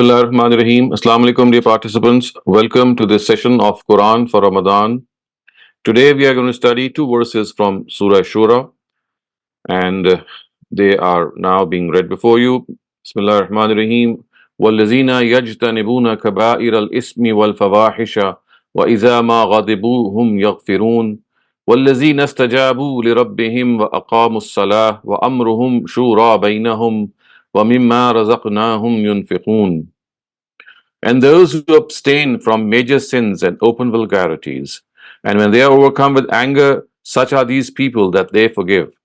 Bismillahirrahmanirrahim. Assalamu alaikum, dear participants. Welcome to this session of Quran for Ramadan. Today we are going to study two verses from Surah Ash-Shura, and they are now being read before you. Bismillahirrahmanirrahim. وَالَّذِينَ يَجْتَنِبُونَ كَبَائِرَ الْإِثْمِ وَالْفَوَاحِشَ وَإِذَا مَا غَضِبُوا هُمْ يَغْفِرُونَ وَالَّذِينَ اسْتَجَابُوا لِرَبِّهِمْ وَأَقَامُوا الصَّلَاةَ وَأَمْرُهُمْ شُورَى بَيْنَهُمْ وَمِمَّا رَزَقْنَاهُمْ يُنْفِقُونَ. And those who abstain from major sins and open vulgarities, and when they are overcome with anger, such are these people that they forgive.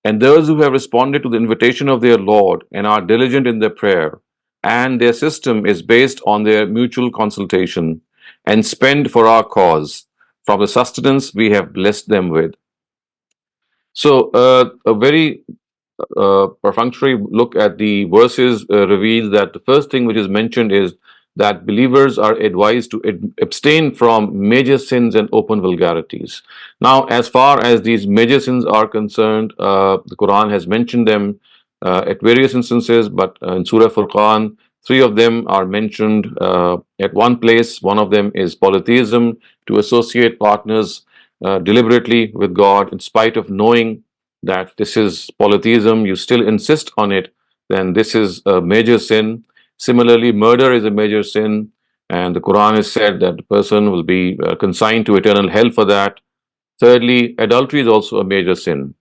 And those who have responded to the invitation of their Lord and are diligent in their prayer, and their system is based on their mutual consultation, and spend for our cause from the sustenance we have blessed them with. So, a very perfunctory look at the verses reveals that the first thing which is mentioned is that believers are advised to abstain from major sins and open vulgarities. Now, as far as these major sins are concerned, the Quran has mentioned them at various instances, but in Surah Furqan, three of them are mentioned at one place. One of them is polytheism, to associate partners deliberately with God in spite of knowing that this is polytheism, you still insist on it, then this is a major sin. Similarly, murder is a major sin, and the Quran has said that the person will be consigned to eternal hell for that. Thirdly, adultery is also a major sin.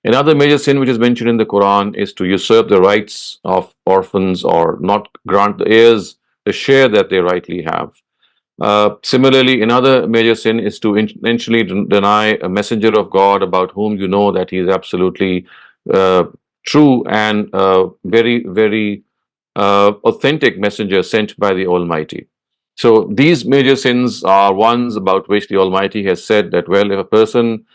Another major sin which is mentioned in the Quran is to usurp the rights of orphans or not grant the heirs the share that they rightly have. Similarly, another major sin is to intentionally deny a messenger of God about whom you know that he is absolutely uh, true and very, very authentic messenger sent by the Almighty. So these major sins are ones about which the Almighty has said that, well, if a person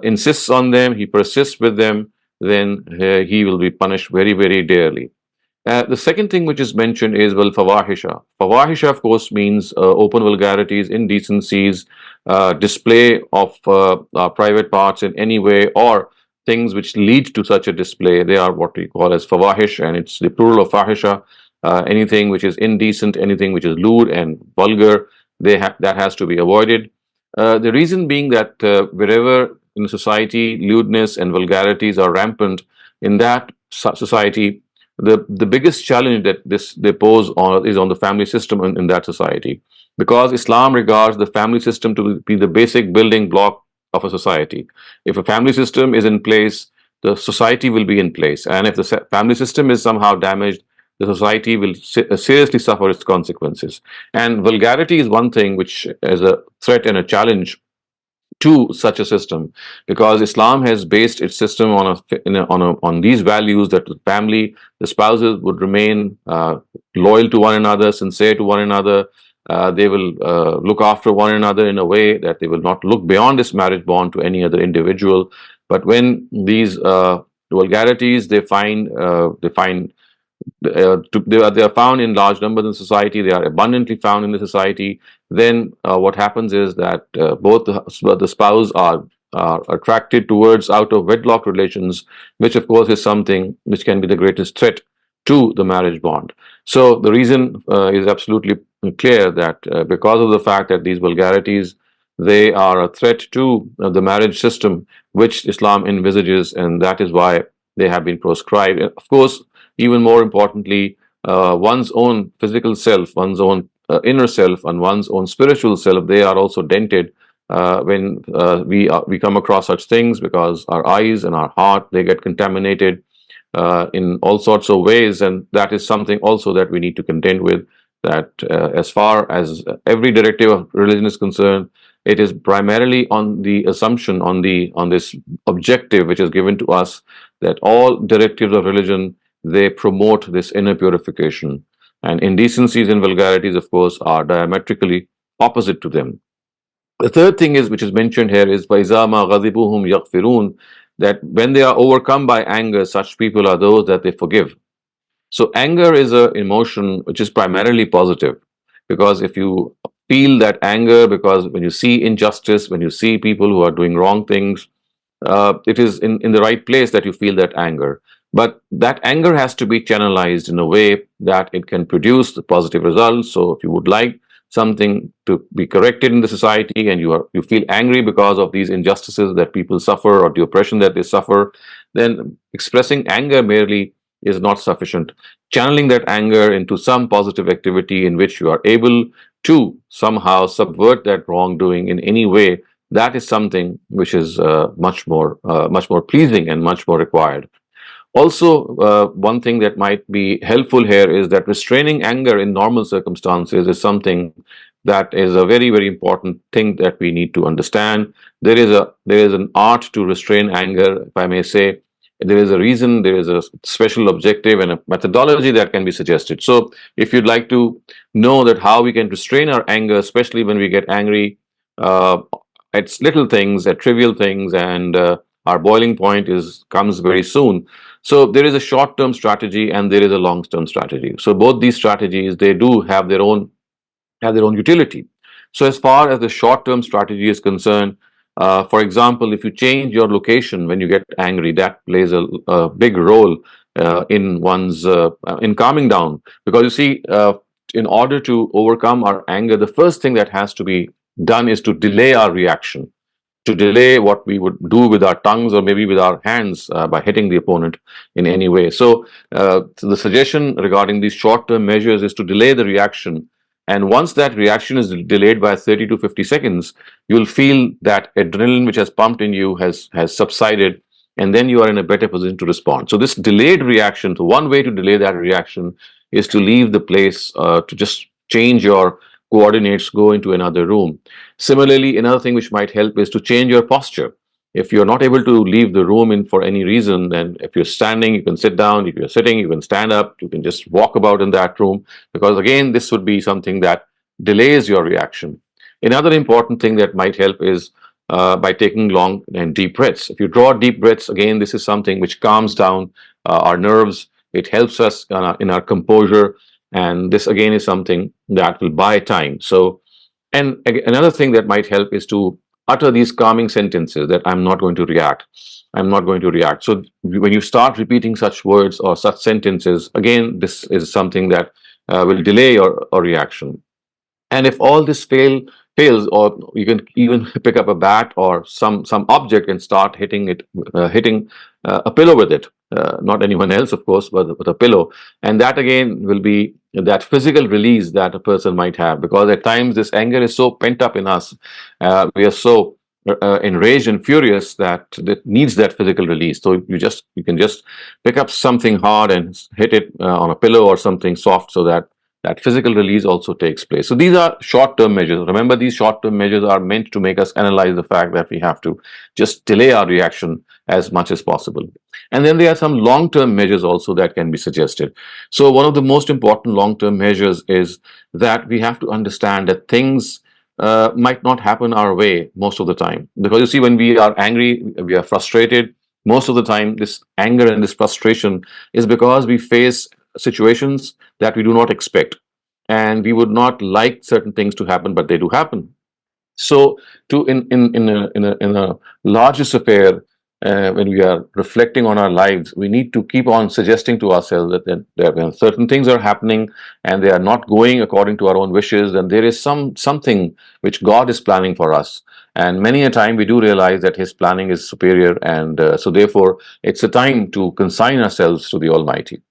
insists on them, he persists with them, then he will be punished very, very dearly. The second thing which is mentioned is, well, fawahisha. Fawahisha, of course, means open vulgarities, indecencies, display of private parts in any way, or things which lead to such a display. They are what we call as fawahish, and it's the plural of fahisha. Anything which is indecent, anything which is lewd and vulgar, that has to be avoided. The reason being that wherever in society lewdness and vulgarities are rampant, in that society the biggest challenge that they pose on is on the family system in that society, because Islam regards the family system to be the basic building block of a society. If a family system is in place, the society will be in place, and if the family system is somehow damaged, the society will seriously suffer its consequences. And vulgarity is one thing which is a threat and a challenge to such a system, because Islam has based its system on these values, that the family, the spouses would remain loyal to one another, sincere to one another. They will look after one another in a way that they will not look beyond this marriage bond to any other individual. But when these vulgarities they are found in large numbers in society, they are abundantly found in the society, then what happens is that both the spouse are attracted towards out of wedlock relations, which of course is something which can be the greatest threat to the marriage bond. So the reason is absolutely clear that because of the fact that these vulgarities, they are a threat to the marriage system which Islam envisages, and that is why they have been proscribed. And of course, even more importantly, one's own physical self, one's own inner self, and one's own spiritual self, they are also dented when we come across such things, because our eyes and our heart, they get contaminated in all sorts of ways, and that is something also that we need to contend with. That as far as every directive of religion is concerned, it is primarily on the assumption, on this objective which is given to us, that all directives of religion, they promote this inner purification, and indecencies and vulgarities, of course, are diametrically opposite to them. The third thing is, which is mentioned here, is فَإِذَا مَا غَضِبُهُمْ يَغْفِرُونَ, that when they are overcome by anger, such people are those that they forgive. So anger is an emotion which is primarily positive, because if you feel that anger, because when you see injustice, when you see people who are doing wrong things, it is in the right place that you feel that anger. But that anger has to be channelized in a way that it can produce the positive results. So if you would like something to be corrected in the society, and you feel angry because of these injustices that people suffer or the oppression that they suffer, then expressing anger merely is not sufficient. Channeling that anger into some positive activity in which you are able to somehow subvert that wrongdoing in any way, that is something which is much more pleasing and much more required. Also, one thing that might be helpful here is that restraining anger in normal circumstances is something that is a very, very important thing that we need to understand. There is an art to restrain anger, if I may say. There is a reason, there is a special objective and a methodology that can be suggested. So, if you'd like to know that how we can restrain our anger, especially when we get angry uh, at little things, at trivial things, and our boiling point is comes very soon. So there is a short-term strategy and there is a long-term strategy. So both these strategies, they do have their own utility. So as far as the short-term strategy is concerned, for example, if you change your location when you get angry, that plays a big role in calming down. Because you see, in order to overcome our anger, the first thing that has to be done is to delay our reaction, to delay what we would do with our tongues or maybe with our hands by hitting the opponent in any way. So the suggestion regarding these short term measures is to delay the reaction. And once that reaction is delayed by 30 to 50 seconds, you'll feel that adrenaline which has pumped in you has subsided, and then you are in a better position to respond. So, this delayed reaction, so one way to delay that reaction is to leave the place, to just change your coordinates, go into another room. Similarly, another thing which might help is to change your posture. If you're not able to leave the room in for any reason, then if you're standing, you can sit down. If you're sitting, you can stand up. You can just walk about in that room, because again, this would be something that delays your reaction. Another important thing that might help is by taking long and deep breaths. If you draw deep breaths, again, this is something which calms down our nerves. It helps us in our composure, and this again is something that will buy time. So, and another thing that might help is to utter these calming sentences that I'm not going to react. I'm not going to react. So when you start repeating such words or such sentences, again, this is something that will delay your reaction. And if all this fails, or you can even pick up a bat or some object and start hitting a pillow with it. Not anyone else, of course, but a pillow. And that again will be that physical release that a person might have, because at times this anger is so pent up in us. We are so enraged and furious that it needs that physical release. So you can just pick up something hard and hit it on a pillow or something soft, so that that physical release also takes place. So these are short-term measures. Remember, these short-term measures are meant to make us analyze the fact that we have to just delay our reaction as much as possible. And then there are some long-term measures also that can be suggested. So one of the most important long-term measures is that we have to understand that things might not happen our way most of the time. Because you see, when we are angry, we are frustrated, most of the time, this anger and this frustration is because we face situations that we do not expect. And we would not like certain things to happen, but they do happen. So, to in a largest affair, when we are reflecting on our lives, we need to keep on suggesting to ourselves that when certain things are happening and they are not going according to our own wishes, then there is something which God is planning for us. And many a time we do realize that His planning is superior, and so therefore it's a time to consign ourselves to the Almighty.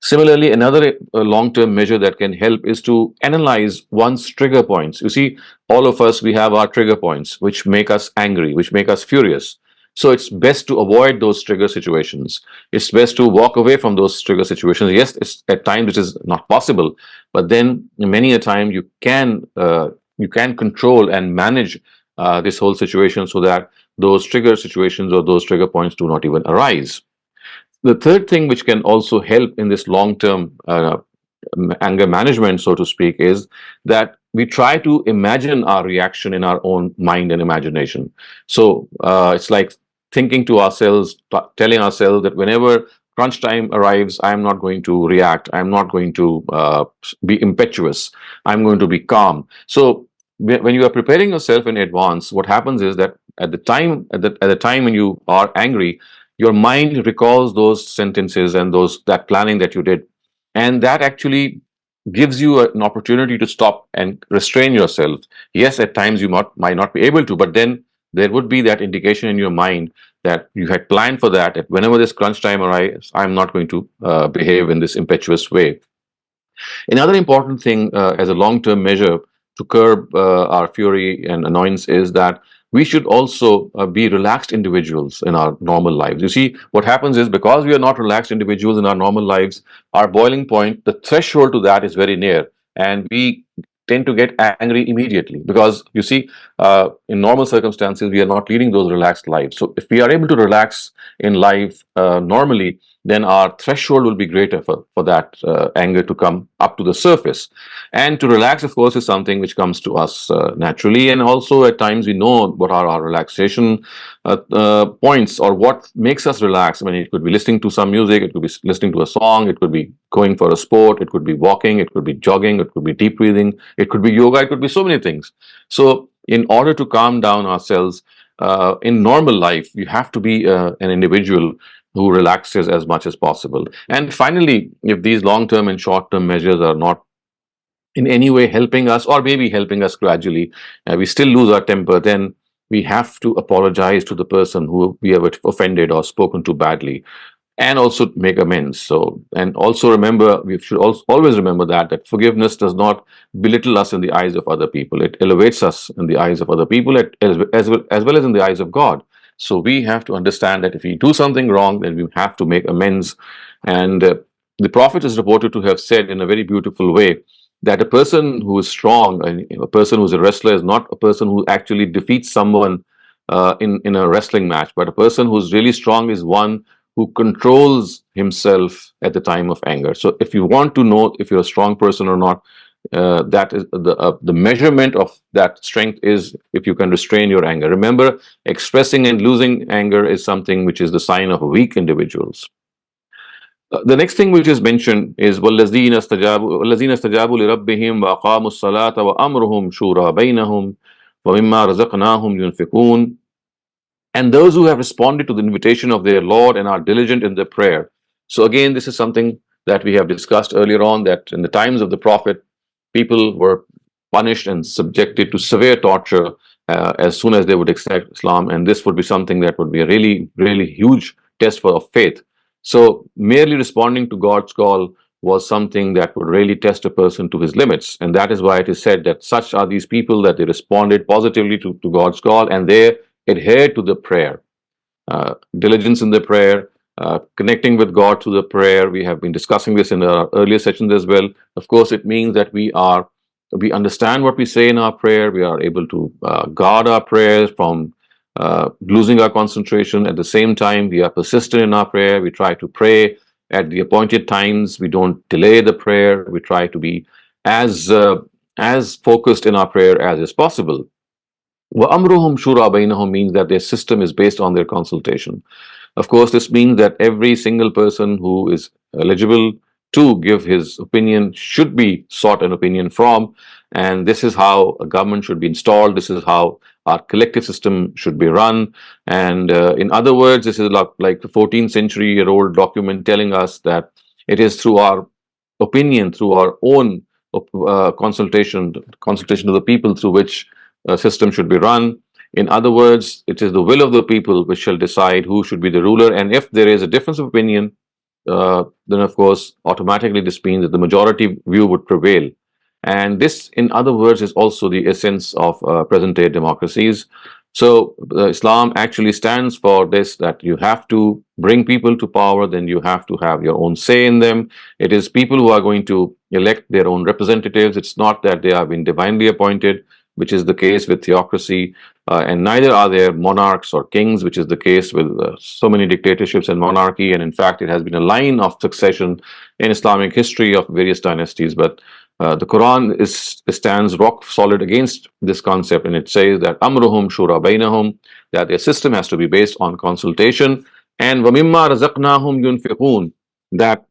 Similarly, another long-term measure that can help is to analyze one's trigger points. You see, all of us, we have our trigger points, which make us angry, which make us furious. So it's best to avoid those trigger situations. It's best to walk away from those trigger situations. Yes, it's at times it is not possible, but then many a time you can control and manage this whole situation, so that those trigger situations or those trigger points do not even arise. The third thing which can also help in this long-term anger management, so to speak, is that we try to imagine our reaction in our own mind and imagination. So it's like thinking to ourselves, telling ourselves that whenever crunch time arrives, I'm not going to react. I'm not going to be impetuous. I'm going to be calm. So when you are preparing yourself in advance, what happens is that at the time when you are angry, your mind recalls those sentences and that planning that you did, and that actually gives you an opportunity to stop and restrain yourself. Yes, at times you might not be able to, but then there would be that indication in your mind that you had planned for that. That whenever this crunch time arrives, I'm not going to behave in this impetuous way. Another important thing as a long term measure to curb our fury and annoyance is that we should also be relaxed individuals in our normal lives. You see, what happens is because we are not relaxed individuals in our normal lives, our boiling point, the threshold to that is very near. And we tend to get angry immediately because you see, in normal circumstances, we are not leading those relaxed lives. So, if we are able to relax in life normally, then our threshold will be greater for that anger to come up to the surface. And to relax, of course, is something which comes to us naturally. And also, at times, we know what are our relaxation points or what makes us relax. I mean, it could be listening to some music, it could be listening to a song, it could be going for a sport, it could be walking, it could be jogging, it could be deep breathing, it could be yoga, it could be so many things. So, in order to calm down ourselves, in normal life, you have to be an individual who relaxes as much as possible. And finally, if these long term and short term measures are not in any way helping us, or maybe helping us gradually, we still lose our temper, then we have to apologize to the person who we have offended or spoken to badly, and also make amends. So, and also remember, we should also always remember that forgiveness does not belittle us in the eyes of other people. It elevates us in the eyes of other people, as well as in the eyes of God. So we have to understand that if we do something wrong, then we have to make amends. And the Prophet is reported to have said in a very beautiful way that a person who is strong, and a person who is a wrestler, is not a person who actually defeats someone in a wrestling match, but a person who's really strong is one who controls himself at the time of anger. So, if you want to know if you're a strong person or not, that is the measurement of that strength is if you can restrain your anger. Remember, expressing and losing anger is something which is the sign of weak individuals. The next thing which is mentioned is وَالَّذِينَ اسْتَجَابُوا لِرَبِّهِمْ وَأَقَامُوا الصَّلَاةَ وَأَمْرُهُمْ شُورَى بَيْنَهُمْ وَمِمَّا رَزَقْنَاهُمْ يُنْفِقُونَ. And those who have responded to the invitation of their Lord and are diligent in their prayer. So again, this is something that we have discussed earlier on, that in the times of the Prophet, people were punished and subjected to severe torture as soon as they would accept Islam. And this would be something that would be a really, really huge test of faith. So merely responding to God's call was something that would really test a person to his limits. And that is why it is said that such are these people, that they responded positively to God's call, and they adhere to the prayer, diligence in the prayer, connecting with God through the prayer. We have been discussing this in our earlier sessions as well. Of course, it means that we understand what we say in our prayer. We are able to guard our prayers from losing our concentration. At the same time, we are persistent in our prayer. We try to pray at the appointed times. We don't delay the prayer. We try to be as focused in our prayer as is possible. وَأَمْرُهُمْ شُورَى بَيْنَهُمْ means that their system is based on their consultation. Of course, this means that every single person who is eligible to give his opinion should be sought an opinion from. And this is how a government should be installed. This is how our collective system should be run. And in other words, this is like a 14th century year old document telling us that it is through our opinion, through our own consultation of the people, through which a system should be run. In other words, it is the will of the people which shall decide who should be the ruler. And if there is a difference of opinion, then of course, automatically this means that the majority view would prevail. And this, in other words, is also the essence of present day democracies. So, Islam actually stands for this, that you have to bring people to power, then you have to have your own say in them. It is people who are going to elect their own representatives. It's not that they have been divinely appointed, which is the case with theocracy, and neither are there monarchs or kings, which is the case with so many dictatorships and monarchy. And in fact, it has been a line of succession in Islamic history of various dynasties. But the Quran stands rock solid against this concept, and it says that amruhum shura bainahum, that their system has to be based on consultation, and وَمِمَّا رَزَقْنَاهُمْ يُنْفِقُونَ, that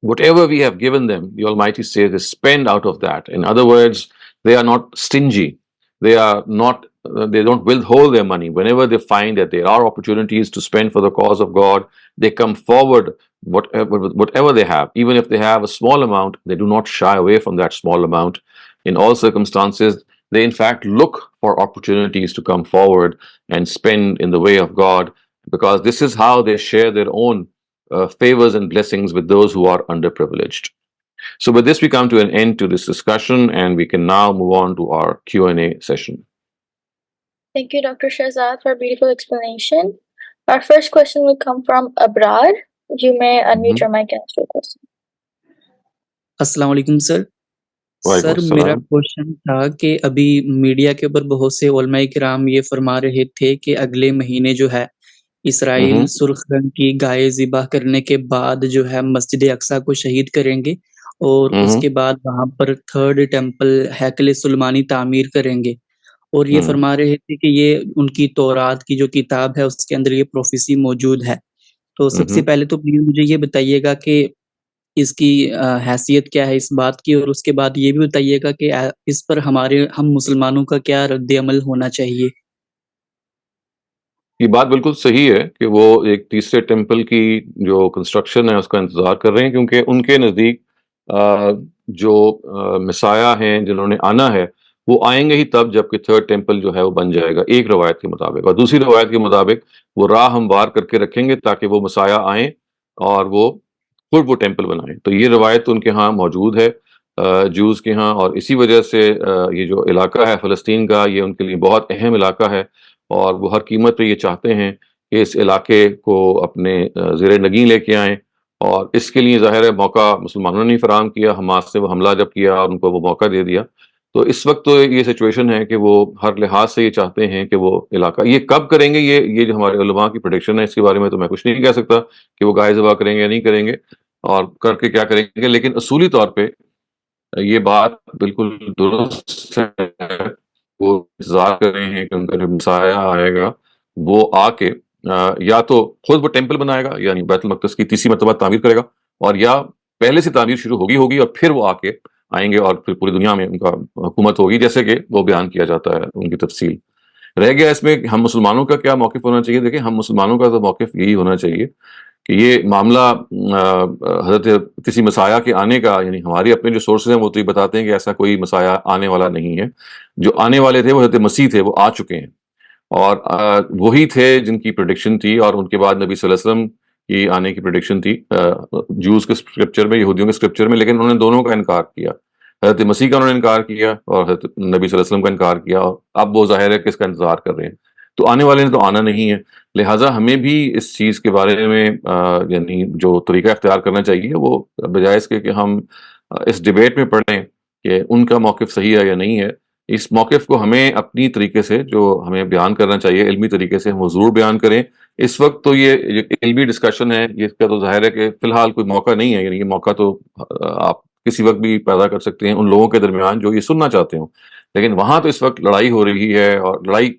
whatever we have given them, the Almighty says, they spend out of that. In other words, they are not stingy. They are not they don't withhold their money. Whenever they find that there are opportunities to spend for the cause of God, they come forward, whatever they have. Even if they have a small amount, they do not shy away from that small amount. In all circumstances, they in fact look for opportunities to come forward and spend in the way of God, because this is how they share their own favors and blessings with those who are underprivileged. So with this, we come to an end to this discussion, and we can now move on to our Q&A session. Thank you, Dr. Shehzad, for a beautiful explanation. Our first question will come from Abrar. You may unmute your mic and ask your question. السلام علیکم سر. سر میرا question تھا کہ ابھی media کے اوپر بہت سے علماء کرام یہ فرما رہے تھے کہ اگلے مہینے جو ہے اسرائیل سرخ رنگ کی گائے ذبح کرنے کے بعد جو ہے مسجد اقصی کو شہید کریں گے اور اس کے بعد وہاں پر تھرڈ ٹیمپل ہیکل سلیمانی تعمیر کریں گے, اور یہ فرما رہے تھے کہ یہ ان کی تورات کی جو کتاب ہے اس کے اندر یہ پروفیسی موجود ہے. تو سب سے پہلے تو پلیز مجھے یہ بتائیے گا کہ اس کی حیثیت کیا ہے اس بات کی, اور اس کے بعد یہ بھی بتائیے گا کہ اس پر ہم مسلمانوں کا کیا رد عمل ہونا چاہیے. یہ بات بالکل صحیح ہے کہ وہ ایک تیسرے ٹیمپل کی جو کنسٹرکشن ہے اس کا انتظار کر رہے ہیں, کیونکہ ان کے نزدیک جو مسایہ ہیں جنہوں نے آنا ہے وہ آئیں گے ہی تب جب کہ تھرڈ ٹیمپل جو ہے وہ بن جائے گا ایک روایت کے مطابق, اور دوسری روایت کے مطابق وہ راہ ہموار کر کے رکھیں گے تاکہ وہ مسایہ آئیں اور وہ خود وہ ٹیمپل بنائیں. تو یہ روایت ان کے ہاں موجود ہے جوز کے ہاں, اور اسی وجہ سے یہ جو علاقہ ہے فلسطین کا یہ ان کے لیے بہت اہم علاقہ ہے, اور وہ ہر قیمت پہ یہ چاہتے ہیں کہ اس علاقے کو اپنے زیر نگین لے کے آئیں. اور اس کے لیے ظاہر ہے موقع مسلمانوں نے فراہم کیا, حماس نے وہ حملہ جب کیا اور ان کو وہ موقع دے دیا. تو اس وقت تو یہ سچویشن ہے کہ وہ ہر لحاظ سے یہ چاہتے ہیں کہ وہ علاقہ, یہ کب کریں گے یہ جو ہمارے علماء کی پریڈکشن ہے اس کے بارے میں تو میں کچھ نہیں کہہ سکتا کہ وہ گائے ذبح کریں گے یا نہیں کریں گے اور کر کے کیا کریں گے, لیکن اصولی طور پہ یہ بات بالکل درست ہے. وہ انتظار کر رہے ہیں کہ ان کا جو مسایہ آئے گا وہ آ کے یا تو خود وہ ٹیمپل بنائے گا, یعنی بیت المقدس کی تیسری مرتبہ تعمیر کرے گا, اور یا پہلے سے تعمیر شروع ہوگی اور پھر وہ آ کے آئیں گے اور پھر پوری دنیا میں ان کا حکومت ہوگی, جیسے کہ وہ بیان کیا جاتا ہے ان کی تفصیل. رہ گیا اس میں ہم مسلمانوں کا کیا موقف ہونا چاہیے. دیکھیں, ہم مسلمانوں کا تو موقف یہی ہونا چاہیے کہ یہ معاملہ حضرت کسی مسایہ کے آنے کا, یعنی ہمارے اپنے جو سورسز ہیں وہ تو یہ بتاتے ہیں کہ ایسا کوئی مسایہ آنے والا نہیں ہے. جو آنے والے تھے وہ حضرت مسیح تھے, وہ آ چکے ہیں, اور وہی تھے جن کی پریڈکشن تھی, اور ان کے بعد نبی صلی اللہ علیہ وسلم کی آنے کی پریڈکشن تھی جوز کے اسکرپچر میں, یہودیوں کے اسکرپچر میں, لیکن انہوں نے دونوں کا انکار کیا. حضرت مسیح کا انہوں نے انکار کیا اور حضرت نبی صلی اللہ علیہ وسلم کا انکار کیا, اور اب وہ ظاہر ہے کہ اس کا انتظار کر رہے ہیں. تو آنے والے نے تو آنا نہیں ہے, لہٰذا ہمیں بھی اس چیز کے بارے میں یعنی جو طریقہ اختیار کرنا چاہیے وہ بجائے اس کے کہ ہم اس ڈیبیٹ میں پڑھیں کہ ان کا موقف صحیح ہے یا نہیں ہے. اس موقف کو ہمیں اپنی طریقے سے جو ہمیں بیان کرنا چاہیے علمی طریقے سے ہم ضرور بیان کریں. اس وقت تو یہ علمی ڈسکشن ہے, یہ اس کا تو ظاہر ہے کہ فی الحال کوئی موقع نہیں ہے, یعنی یہ موقع تو آپ کسی وقت بھی پیدا کر سکتے ہیں ان لوگوں کے درمیان جو یہ سننا چاہتے ہوں. لیکن وہاں تو اس وقت لڑائی ہو رہی ہے, اور لڑائی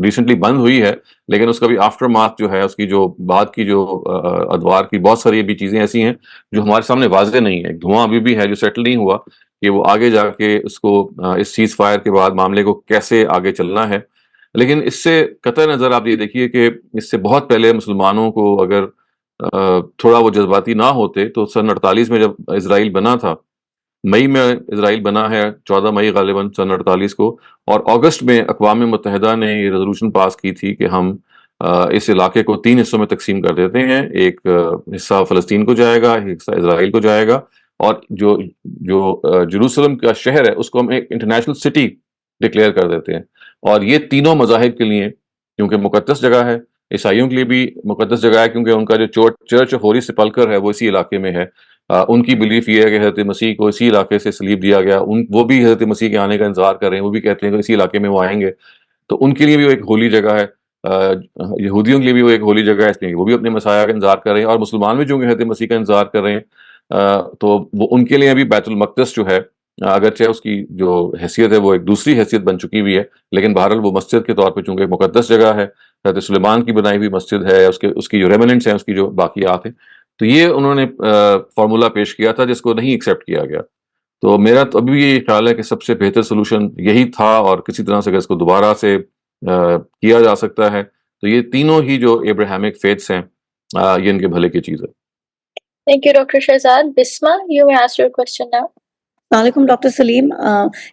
ریسنٹلی بند ہوئی ہے, لیکن اس کا بھی آفٹر مارک جو ہے, اس کی جو بعد کی جو ادوار کی بہت ساری بھی چیزیں ایسی ہیں جو ہمارے سامنے واضح نہیں ہے. دھواں ابھی بھی ہے جو سیٹل نہیں ہوا کہ وہ آگے جا کے اس کو اس سیز فائر کے بعد معاملے کو کیسے آگے چلنا ہے. لیکن اس سے قطع نظر آپ یہ دیکھیے کہ اس سے بہت پہلے مسلمانوں کو اگر تھوڑا وہ جذباتی نہ ہوتے تو سن 48 میں جب اسرائیل بنا تھا, مئی میں اسرائیل بنا ہے 14 مئی غالباً سن 48 کو, اور اگست میں اقوام متحدہ نے یہ ریزولوشن پاس کی تھی کہ ہم اس علاقے کو 3 حصوں میں تقسیم کر دیتے ہیں. ایک حصہ فلسطین کو جائے گا, ایک حصہ اسرائیل کو جائے گا, اور جو جروسلم کا شہر ہے اس کو ہم ایک انٹرنیشنل سٹی ڈکلیئر کر دیتے ہیں. اور یہ تینوں مذاہب کے لیے کیونکہ مقدس جگہ ہے, عیسائیوں کے لیے بھی مقدس جگہ ہے کیونکہ ان کا جو چرچ آف ہولی سپلکر ہے وہ اسی علاقے میں ہے. ان کی بلیف یہ ہے کہ حضرت مسیح کو اسی علاقے سے صلیب دیا گیا, وہ بھی حضرت مسیح کے آنے کا انتظار کر رہے ہیں, وہ بھی کہتے ہیں کہ اسی علاقے میں وہ آئیں گے. تو ان کے لیے بھی وہ ایک ہولی جگہ ہے, یہودیوں کے لیے بھی وہ ایک ہولی جگہ ہے, اس لیے وہ بھی اپنے مسیح کا انتظار کر رہے ہیں, اور مسلمان بھی جو حضرت مسیح کا انتظار کر رہے ہیں. تو وہ ان کے لیے ابھی بیت المقدس جو ہے اگرچہ اس کی جو حیثیت ہے وہ ایک دوسری حیثیت بن چکی ہوئی ہے, لیکن بہرحال وہ مسجد کے طور پہ چونکہ مقدس جگہ ہے, حضرت سلیمان کی بنائی ہوئی مسجد ہے, اس کی جو ریمننٹس ہیں, اس کی جو باقیات ہیں, تو یہ انہوں نے فارمولا پیش کیا تھا جس کو نہیں ایکسیپٹ کیا گیا. तो मेरा तो अभी ये ख्याल है कि सबसे बेहतर सोल्यूशन यही था, और किसी तरह से अगर इसको दोबारा से किया जा सकता है तो ये तीनों ही जो एब्राहमिक फेथ्स हैं, ये इनके भले की चीज़ है। Thank you, Dr. Shehzad. Bisma, you may ask your question now. Assalamualaikum, Dr. Saleem.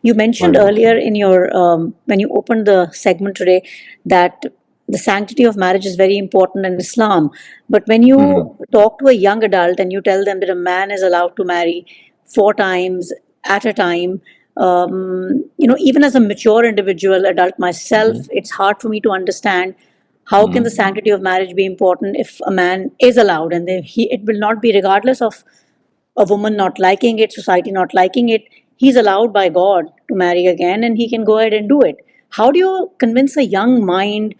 You mentioned earlier in your when you opened the segment today that the sanctity of marriage is very important in Islam. But when you talk to a young adult and you tell them that a man is allowed to marry 4 times at a time, even as a mature individual, adult myself, it's hard for me to understand how can the sanctity of marriage be important if a man is allowed, and it will not be regardless of a woman not liking it, society not liking it. He's allowed by God to marry again, and he can go ahead and do it. How do you convince a young mind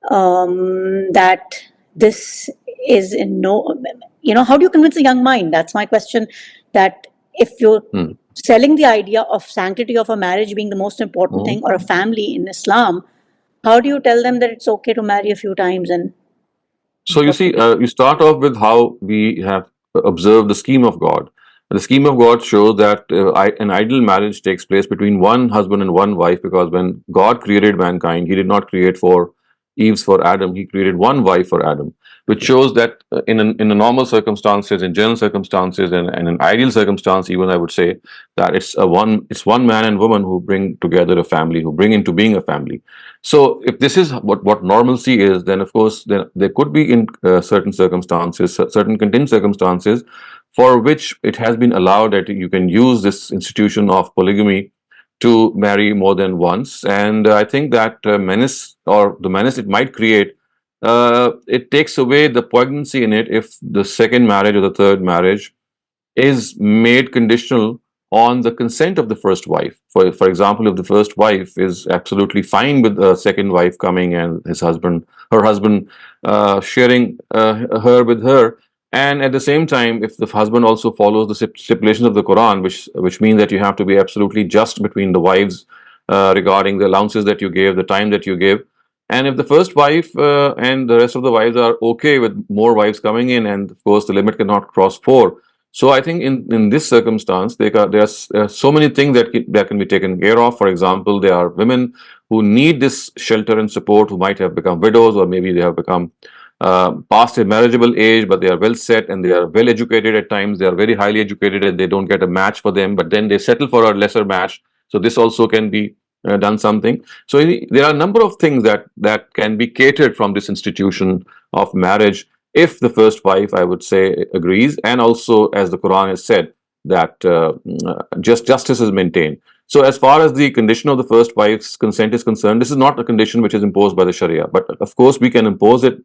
that this is in no, how do you convince a young mind? That's my question. That if you're selling the idea of sanctity of a marriage being the most important thing, or a family in Islam, how do you tell them that it's okay to marry a few times? And so you see, you start off with how we have observed the scheme of God. The scheme of God shows that an ideal marriage takes place between one husband and one wife, because when God created mankind, He did not create for Eve's for Adam. He created one wife for Adam, which shows that in the normal circumstances, in general circumstances, and an ideal circumstance, even I would say that it's one man and woman who bring together a family, who bring into being a family. So if this is what normalcy is, then of course there could be in certain circumstances, certain contingent circumstances, for which it has been allowed that you can use this institution of polygamy to marry more than once. And I think that menace, or the menace it might create, it takes away the poignancy in it if the second marriage or the third marriage is made conditional on the consent of the first wife. For example, if the first wife is absolutely fine with the second wife coming and her husband sharing her with her, and at the same time, if the husband also follows the stipulations of the Quran, which means that you have to be absolutely just between the wives regarding the allowances that you give, the time that you give, and if the first wife and the rest of the wives are okay with more wives coming in, and of course the limit cannot cross 4. So I think in this circumstance, there are so many things that can be taken care of. For example, there are women who need this shelter and support, who might have become widows, or maybe they have become past a marriageable age, but they are well set and they are well educated at times. They are very highly educated and they don't get a match for them, but then they settle for a lesser match. So this also can be done something. So there are a number of things that can be catered from this institution of marriage, if the first wife, I would say, agrees, and also, as the Quran has said, that justice is maintained. So as far as the condition of the first wife's consent is concerned, this is not a condition which is imposed by the Sharia. But of course, we can impose it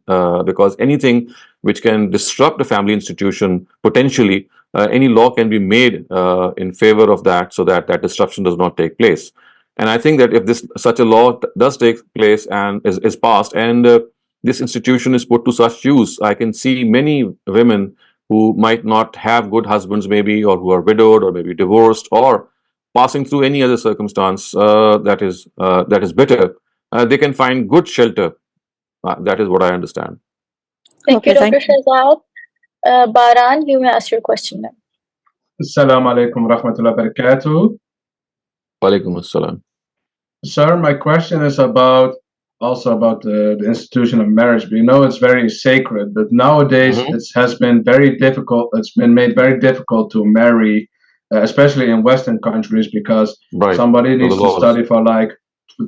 because anything which can disrupt a family institution, potentially, any law can be made in favor of that, so that that disruption does not take place. And I think that if such a law does take place and is passed, and this institution is put to such use, I can see many women who might not have good husbands, maybe, or who are widowed, or maybe divorced, or passing through any other circumstance that is bitter. They can find good shelter. That is what I understand. Thank you, Dr. Shehzad. Baran, you may ask your question now. Assalamu alaikum rahmatullahi wa barakatuh. Walaikum assalam. Sir, my question is also about the institution of marriage. We know it's very sacred, but nowadays it has been very difficult. It's been made very difficult to marry, especially in Western countries, because somebody needs to study for like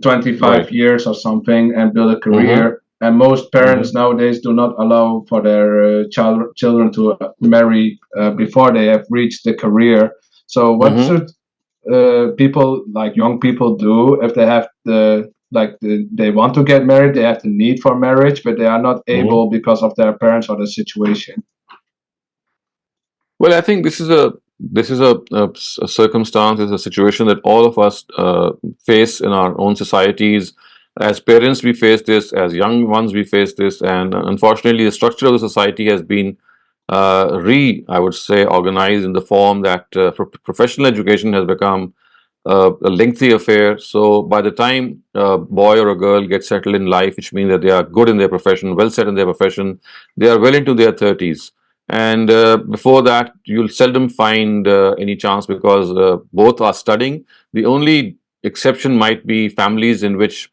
25 years or something and build a career. And most parents nowadays do not allow for their children to marry before they have reached the career. So what should people, like young people, do if they have they want to get married, they have the need for marriage, but they are not able because of their parents or the situation? Well, I think this is a circumstance, is a situation that all of us face in our own societies. As parents, we face this. As young ones, we face this. And unfortunately, the structure of the society has been I would say, organized in the form that professional education has become a lengthy affair. So by the time a boy or a girl gets settled in life, which means that they are good in their profession, well set in their profession, they are well into their 30s. And before that, you'll seldom find any chance because both are studying. The only exception might be families in which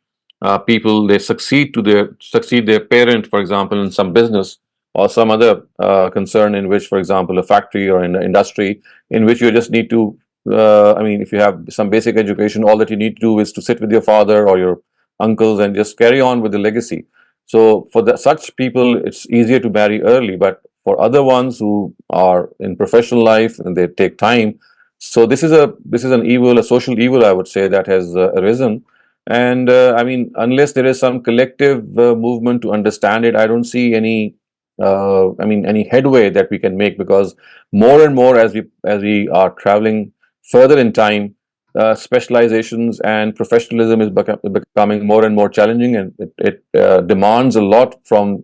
people they succeed their parent, for example, in some business or some other concern in which, for example, a factory or in the industry in which you just need to. I mean, if you have some basic education, all that you need to do is to sit with your father or your uncles and just carry on with the legacy. So for such people, it's easier to marry early, but for other ones who are in professional life and they take time, so this is an evil, a social evil, I would say, that has arisen. And I mean, unless there is some collective movement to understand it, I don't see any I mean any headway that we can make, because more and more as we are traveling further in time, specializations and professionalism is becoming more and more challenging, and it demands a lot from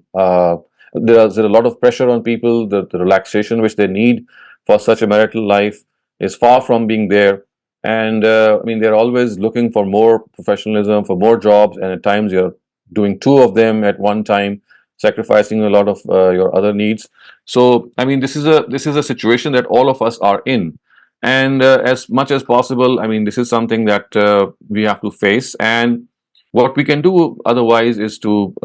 there's a lot of pressure on people. The relaxation which they need for such a marital life is far from being there. And I mean, they're always looking for more professionalism, for more jobs, and at times you're doing two of them at one time, sacrificing a lot of your other needs. So I mean, this is a situation that all of us are in, and as much as possible, I mean, this is something that we have to face. And what we can do otherwise is to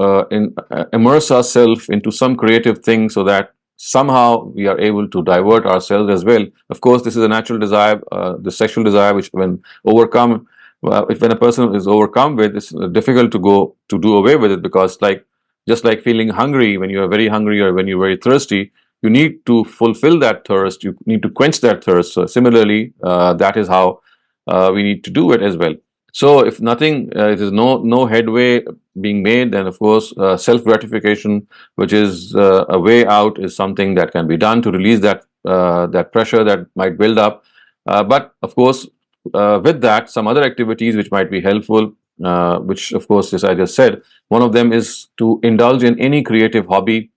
immerse ourselves into some creative thing, so that somehow we are able to divert ourselves as well. Of course, this is a natural desire, the sexual desire, which when overcome, if when a person is overcome with, it's difficult to go to do away with it, because like just like feeling hungry, when you are very hungry or when you're very thirsty, you need to fulfill that thirst, you need to quench that thirst. So similarly, that is how we need to do it as well. So if nothing, it is no headway being made, then of course self gratification, which is a way out, is something that can be done to release that pressure that might build up. But of course, with that, some other activities which might be helpful, which of course, as I just said, one of them is to indulge in any creative hobby.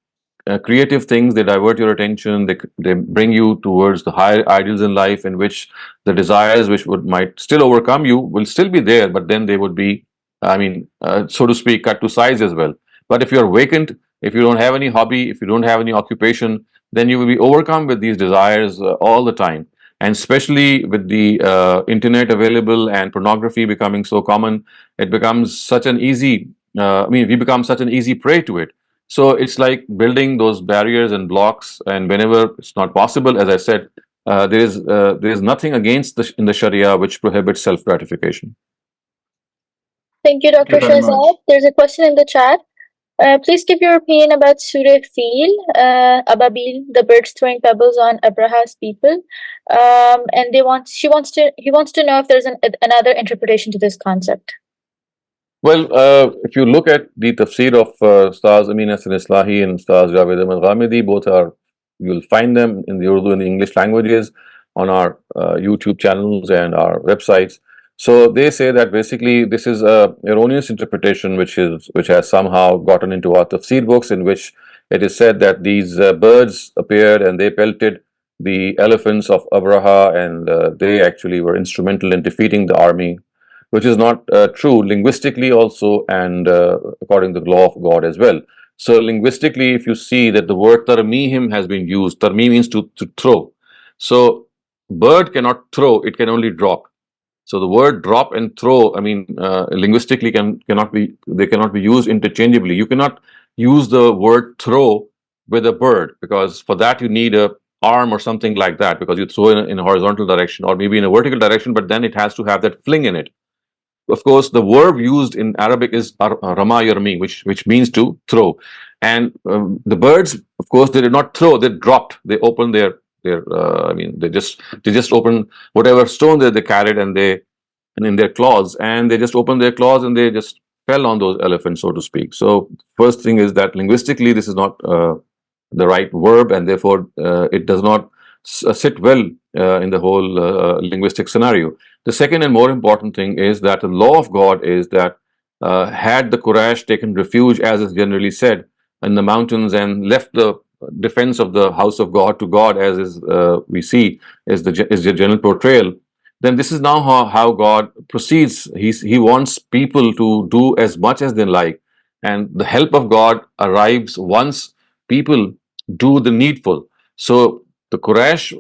Creative things, they divert your attention, they bring you towards the higher ideals in life, in which the desires which would might still overcome you will still be there, but then they would be, I mean, so to speak, cut to size as well. But if you're vacant, if you don't have any hobby, if you don't have any occupation, then you will be overcome with these desires all the time. And especially with the internet available and pornography becoming so common, it becomes such an easy I mean, we become such an easy prey to it. So it's like building those barriers and blocks, and whenever it's not possible, as I said, there is nothing against in the Sharia which prohibits self gratification. Thank you, Dr. Shehzad. There's a question in the chat. Please give your opinion about Surah Fil, Ababil, the birds throwing pebbles on Abraha's people, and he wants to know if there's another interpretation to this concept. Well, if you look at the tafsir of Ustaz Amin and Islahi and Ustaz Javed and Ghamidi, both are, you'll find them in the Urdu and the English languages on our YouTube channels and our websites. So they say that basically this is a erroneous interpretation which has somehow gotten into our tafsir books, in which it is said that these birds appeared and they pelted the elephants of Abraha, and they actually were instrumental in defeating the army, which is not true linguistically also, and according to the law of God as well. So linguistically, if you see that the word tarmihim has been used, tarmi means to throw. So bird cannot throw, it can only drop. So the word drop and throw, I mean, linguistically cannot be used interchangeably. You cannot use the word throw with a bird, because for that you need a arm or something like that, because you throw in a horizontal direction or maybe in a vertical direction, but then it has to have that fling in it. Of course, the verb used in Arabic is rama yarmi, which means to throw. And the birds, of course, they did not throw; they dropped. They opened their I mean, they just opened whatever stone that they carried, and in their claws, and they just opened their claws and they just fell on those elephants, so to speak. So first thing is that linguistically, this is not the right verb, and therefore it does not sit well in the whole linguistic scenario. The second and more important thing is that the law of God is that had the Quraysh taken refuge, as is generally said, in the mountains and left the defense of the house of God to God, as is we see is the general portrayal, then this is now how God proceeds. He wants people to do as much as they like, and the help of God arrives once people do the needful. So the Quraysh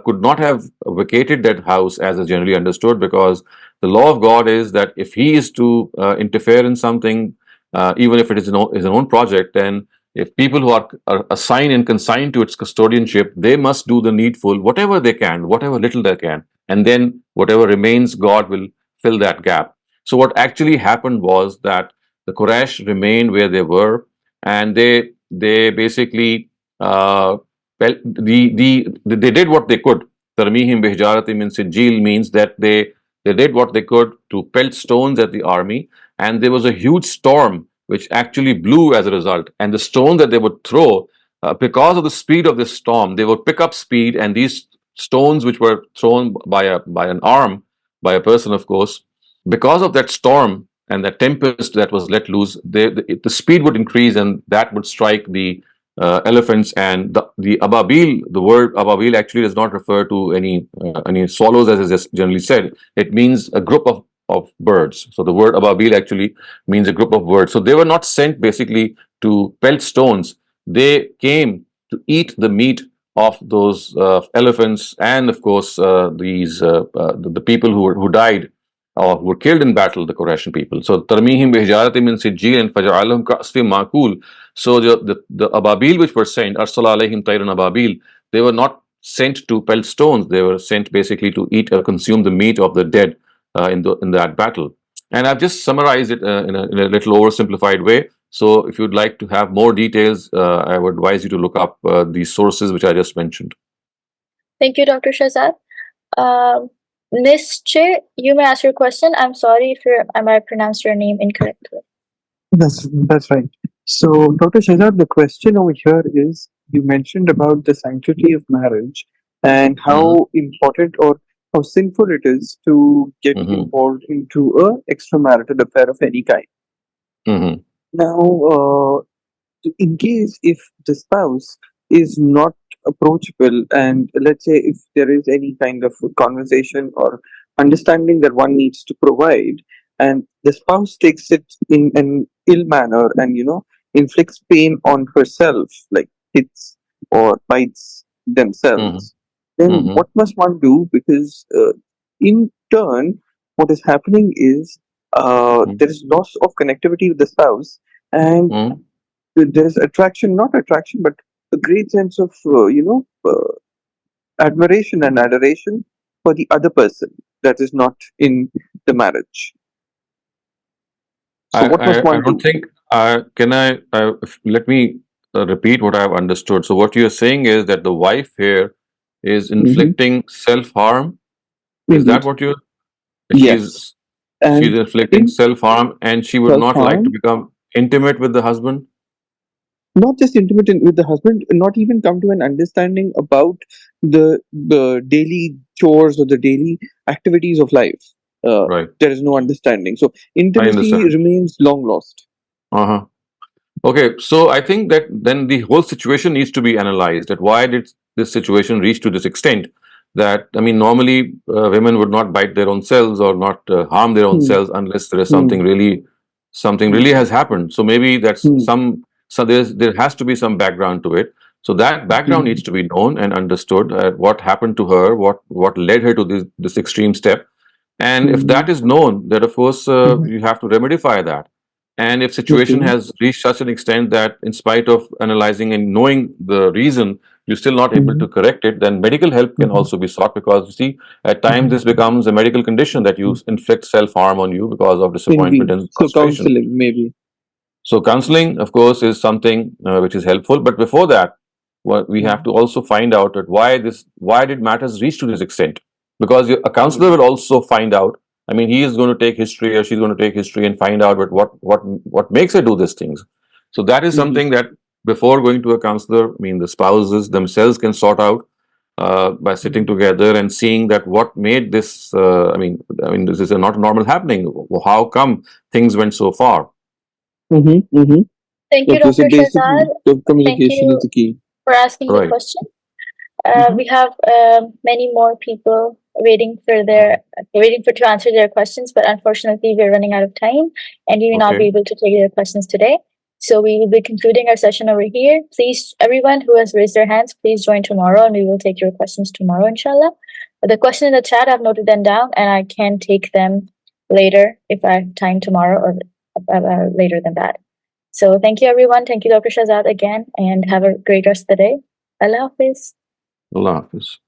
could not have vacated that house as is generally understood, because the law of God is that if he is to interfere in something, even if it is his own project, then if people who are assigned and consigned to its custodianship, they must do the needful, whatever they can, whatever little they can, and then whatever remains, God will fill that gap. So what actually happened was that the Quraysh remained where they were, and they basically well, they did what they could. Tarmihim bihijaratin min sijil means that they did what they could to pelt stones at the army, and there was a huge storm which actually blew as a result. And the stone that they would throw, because of the speed of this storm, they would pick up speed, and these stones which were thrown by an arm, by a person, of course, because of that storm and that tempest that was let loose, the speed would increase, and that would strike the elephants and the ababil. The word ababil actually does not refer to any swallows, as is generally said. It means a group of birds. So the word ababil actually means a group of birds. So they were not sent basically to pelt stones. They came to eat the meat of those elephants, and of course the people who died or who were killed in battle, the Quraysh people. So tarmihim bihijaratin min sijil and faj'alahum ka'asfin ma'kul. So the ababil which were sent, arsala alayhim tayran ababil, they were not sent to pelt stones. They were sent basically to eat or consume the meat of the dead in that battle. And I've just summarized it in a little oversimplified way. So if you'd like to have more details, I would advise you to look up these sources which I just mentioned. Thank you, Dr. Shehzad. Nische, you may ask your question. I'm sorry if I might pronounce your name incorrectly. That's right. So, Dr. Shehzad, the question over here is, you mentioned about the sanctity of marriage and how important or how sinful it is to get involved into a extramarital affair of any kind. Now, in case if the spouse is not approachable, and let's say if there is any kind of conversation or understanding that one needs to provide, and the spouse takes it in an ill manner and inflicts pain on herself, like hits or bites themselves, then what must one do? Because in turn, what is happening is there is loss of connectivity with the spouse, and there is attraction, not attraction, but a great sense of admiration and adoration for the other person that is not in the marriage. So what must one I don't do? think. Let me repeat what I have understood. So what you are saying is that the wife here is inflicting self-harm. Is that what you? Yes. She's inflicting self-harm, and she would not like to become intimate with the husband. Not just intimate with the husband, not even come to an understanding about the daily chores or the daily activities of life. Right. There is no understanding. So intimacy remains long lost. Okay, so I think that then the whole situation needs to be analyzed. That why did this situation reach to this extent? That, I mean, normally women would not bite their own selves or not harm their own selves unless there is something really has happened. So maybe that's so there has to be some background to it. So that background needs to be known and understood. What happened to her? What led her to this extreme step? And if that is known, then of course you have to remedify that. And if situation has reached such an extent that in spite of analyzing and knowing the reason, you're still not able to correct it, then medical help can also be sought, because you see, at times this becomes a medical condition that you inflict self-harm on you because of disappointment and frustration. So counseling, maybe. So counseling, of course, is something which is helpful. But before that, we have to also find out that why did matters reach to this extent? Because a counselor will also find out. I mean, he is going to take history, or she's going to take history and find out what makes her do these things. So that is something that before going to a counselor, I mean, the spouses themselves can sort out by sitting together and seeing that what made this. I mean, this is not normal happening. How come things went so far? Thank you, Dr. Shehzad. Communication is the key. For asking the question. We have many more people waiting to answer their questions, but unfortunately we're running out of time and we will not be able to take their questions today. So we will be concluding our session over here. Please, everyone who has raised their hands, please join tomorrow, and we will take your questions tomorrow, inshallah. But the question in the chat, I've noted them down, and I can take them later if I have time tomorrow or later than that. So thank you, everyone. Thank you, Dr. Shehzad, again, and have a great rest of the day. Allah Hafiz. Allah Hafiz.